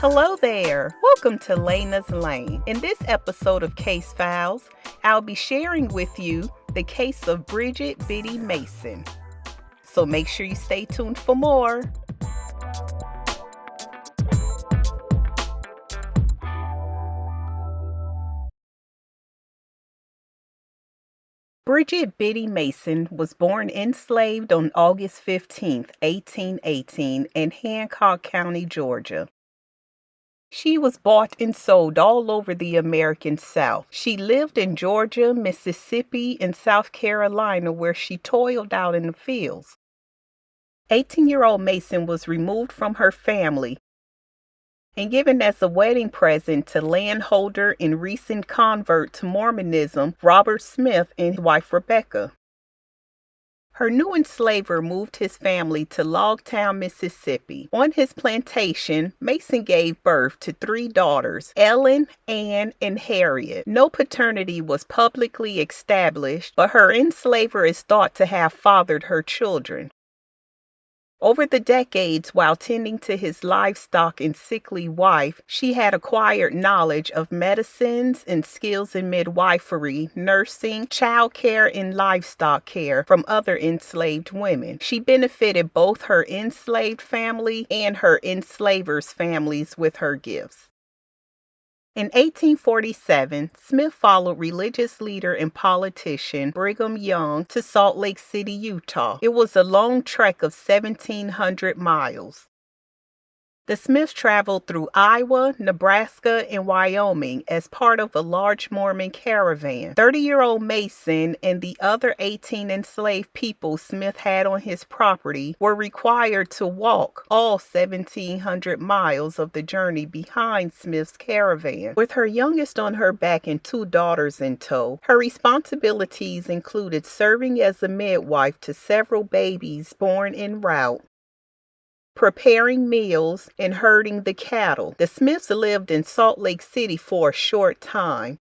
Hello there. Welcome to Lena's Lane. In this episode of Case Files, I'll be sharing with you the case of Bridget Biddy Mason. So make sure you stay tuned for more. Bridget Biddy Mason was born enslaved on August 15, 1818 in Hancock County, Georgia. She was bought and sold all over the American South. She lived in Georgia, Mississippi, and South Carolina, where she toiled out in the fields. 18-year-old Mason was removed from her family and given as a wedding present to landholder and recent convert to Mormonism, Robert Smith, and his wife Rebecca. Her new enslaver moved his family to Logtown, Mississippi. On his plantation, Mason gave birth to 3 daughters, Ellen, Anne, and Harriet. No paternity was publicly established, but her enslaver is thought to have fathered her children. Over the decades, while tending to his livestock and sickly wife, she had acquired knowledge of medicines and skills in midwifery, nursing, child care, and livestock care from other enslaved women. She benefited both her enslaved family and her enslavers' families with her gifts. In 1847, Smith followed religious leader and politician Brigham Young to Salt Lake City, Utah. It was a long trek of 1,700 miles. The Smiths traveled through Iowa, Nebraska, and Wyoming as part of a large Mormon caravan. 30-year-old Mason and the other 18 enslaved people Smith had on his property were required to walk all 1,700 miles of the journey behind Smith's caravan. With her youngest on her back and 2 daughters in tow, her responsibilities included serving as a midwife to several babies born en route, preparing meals, and herding the cattle. The Smiths lived in Salt Lake City for a short time.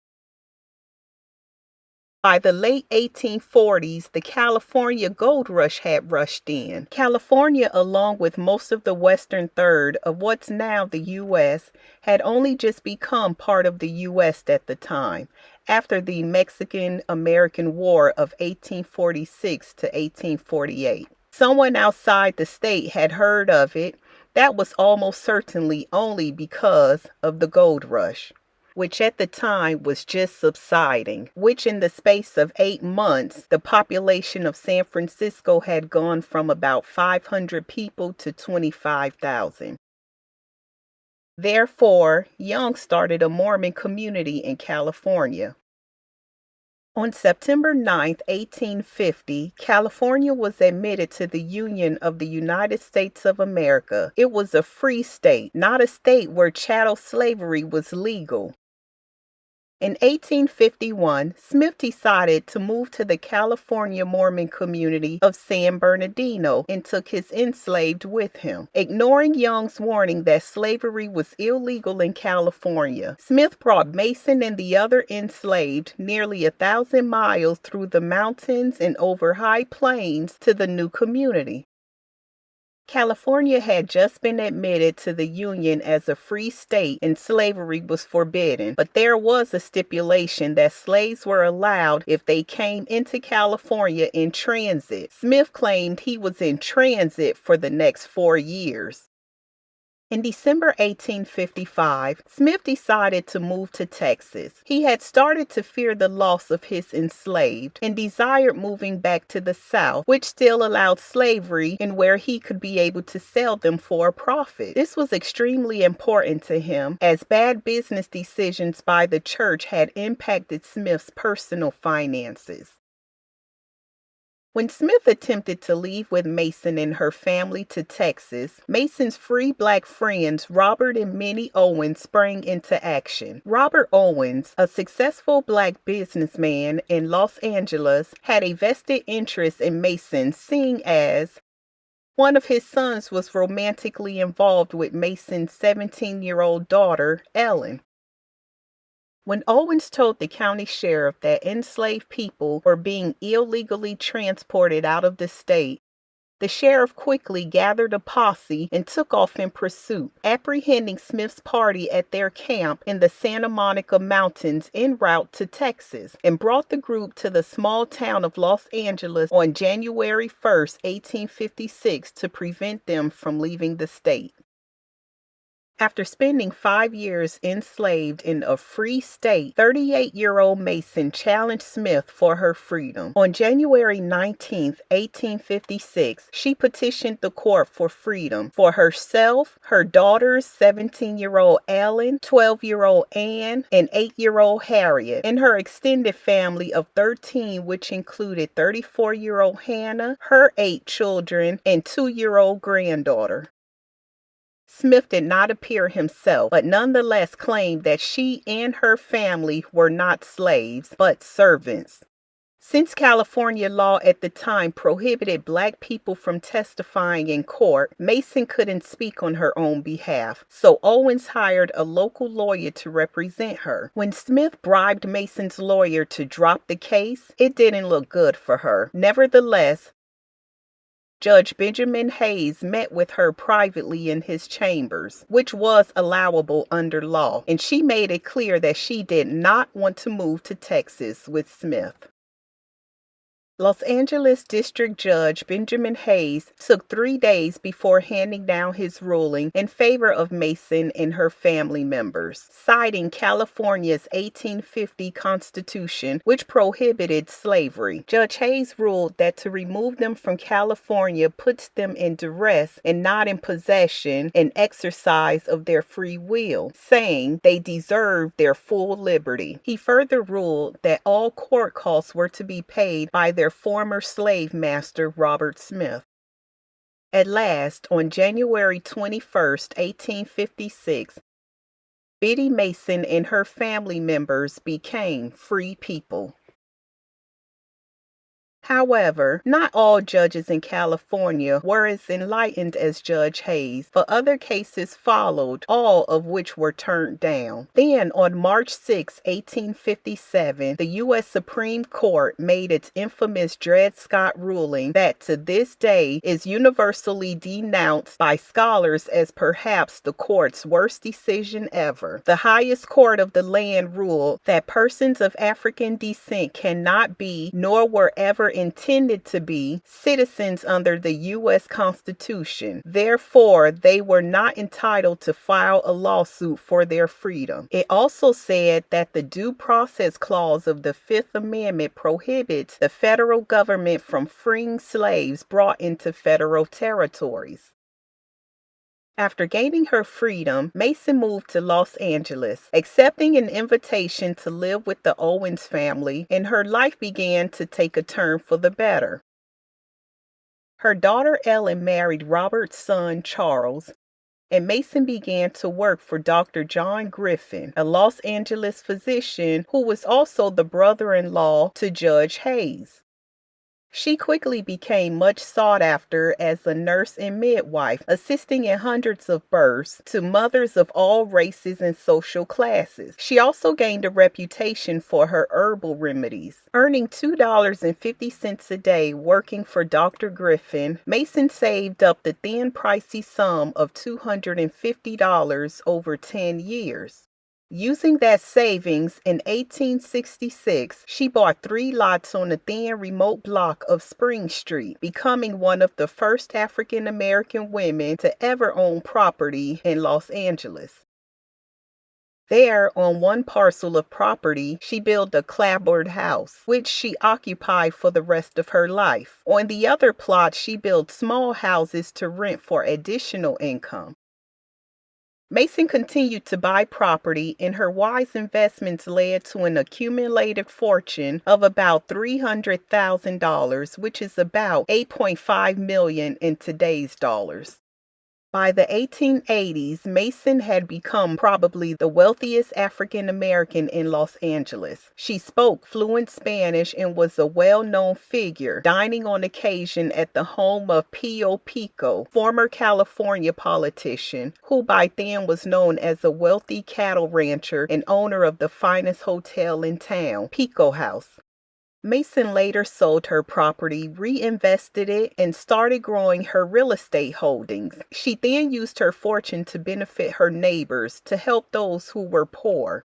By the late 1840s, the California gold rush had rushed in. California, along with most of the western third of what's now the U.S., had only just become part of the U.S. at the time, after the Mexican-American War of 1846 to 1848. Someone outside the state had heard of it. That was almost certainly only because of the gold rush, which at the time was just subsiding, which in the space of 8 months, the population of San Francisco had gone from about 500 people to 25,000. Therefore, Young started a Mormon community in California. On September 9, 1850, California was admitted to the Union of the United States of America. It was a free state, not a state where chattel slavery was legal. In 1851, Smith decided to move to the California Mormon community of San Bernardino and took his enslaved with him. Ignoring Young's warning that slavery was illegal in California, Smith brought Mason and the other enslaved nearly 1,000 miles through the mountains and over high plains to the new community. California had just been admitted to the Union as a free state and slavery was forbidden, but there was a stipulation that slaves were allowed if they came into California in transit. Smith claimed he was in transit for the next 4 years. In December 1855, Smith decided to move to Texas. He had started to fear the loss of his enslaved and desired moving back to the South, which still allowed slavery and where he could be able to sell them for a profit. This was extremely important to him, as bad business decisions by the church had impacted Smith's personal finances. When Smith attempted to leave with Mason and her family to Texas, Mason's free black friends Robert and Minnie Owens sprang into action. Robert Owens, a successful black businessman in Los Angeles, had a vested interest in Mason, seeing as one of his sons was romantically involved with Mason's 17-year-old daughter, Ellen. When Owens told the county sheriff that enslaved people were being illegally transported out of the state, The sheriff quickly gathered a posse and took off in pursuit, apprehending Smith's party at their camp in the Santa Monica Mountains en route to Texas, and brought the group to the small town of Los Angeles on January 1st, 1856, to prevent them from leaving the state. After spending 5 years enslaved in a free state, 38-year-old Mason challenged Smith for her freedom. On January 19, 1856, she petitioned the court for freedom for herself, her daughters, 17-year-old Ellen, 12-year-old Anne, and 8-year-old Harriet, and her extended family of 13, which included 34-year-old Hannah, her 8 children, and 2-year-old granddaughter. Smith did not appear himself, but nonetheless claimed that she and her family were not slaves, but servants. Since California law at the time prohibited Black people from testifying in court, Mason couldn't speak on her own behalf, so Owens hired a local lawyer to represent her. When Smith bribed Mason's lawyer to drop the case, it didn't look good for her. Nevertheless, Judge Benjamin Hayes met with her privately in his chambers, which was allowable under law, and she made it clear that she did not want to move to Texas with Smith. Los Angeles District Judge Benjamin Hayes took 3 days before handing down his ruling in favor of Mason and her family members, citing California's 1850 Constitution, which prohibited slavery. Judge Hayes ruled that to remove them from California puts them in duress and not in possession and exercise of their free will, saying they deserved their full liberty. He further ruled that all court costs were to be paid by their former slave master, Robert Smith. At last, on January 21st, 1856, Biddy Mason and her family members became free people. However, not all judges in California were as enlightened as Judge Hayes, for other cases followed, all of which were turned down. Then, on March 6, 1857, the U.S. Supreme Court made its infamous Dred Scott ruling that to this day is universally denounced by scholars as perhaps the court's worst decision ever. The highest court of the land ruled that persons of African descent cannot be, nor were ever intended to be, citizens under the U.S. Constitution. Therefore, they were not entitled to file a lawsuit for their freedom. It also said that the Due Process Clause of the Fifth Amendment prohibits the federal government from freeing slaves brought into federal territories. After gaining her freedom, Mason moved to Los Angeles, accepting an invitation to live with the Owens family, and her life began to take a turn for the better. Her daughter Ellen married Robert's son Charles, and Mason began to work for Dr. John Griffin, a Los Angeles physician who was also the brother-in-law to Judge Hayes. She quickly became much sought after as a nurse and midwife, assisting in hundreds of births to mothers of all races and social classes. She also gained a reputation for her herbal remedies. Earning $2.50 a day working for Dr. Griffin, Mason saved up the then pricey sum of $250 over 10 years. Using that savings, in 1866, she bought 3 lots on the then remote block of Spring Street, becoming one of the first African American women to ever own property in Los Angeles. There, on one parcel of property, she built a clapboard house, which she occupied for the rest of her life. On the other plot, she built small houses to rent for additional income. Mason continued to buy property, and her wise investments led to an accumulated fortune of about $300,000, which is about $8.5 million in today's dollars. By the 1880s, Mason had become probably the wealthiest African American in Los Angeles. She spoke fluent Spanish and was a well-known figure, dining on occasion at the home of Pio Pico, former California politician, who by then was known as a wealthy cattle rancher and owner of the finest hotel in town, Pico House. Mason later sold her property, reinvested it, and started growing her real estate holdings. She then used her fortune to benefit her neighbors, to help those who were poor.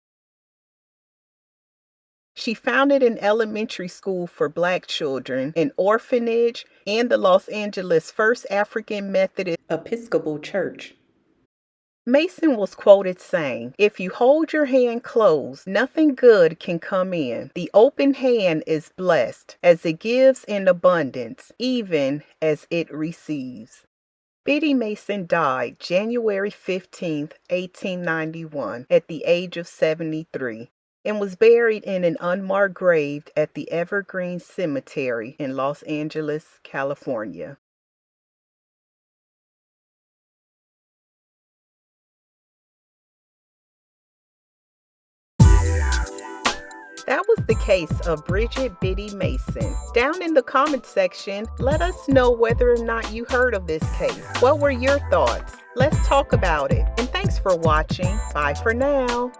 She founded an elementary school for Black children, an orphanage, and the Los Angeles' first African Methodist Episcopal church. Mason was quoted saying, "If you hold your hand closed, nothing good can come in. The open hand is blessed, as it gives in abundance, even as it receives." Biddy Mason died January 15, 1891, at the age of 73, and was buried in an unmarked grave at the Evergreen Cemetery in Los Angeles, California. That was the case of Bridget Biddy Mason. Down in the comment section, let us know whether or not you heard of this case. What were your thoughts? Let's talk about it. And thanks for watching. Bye for now.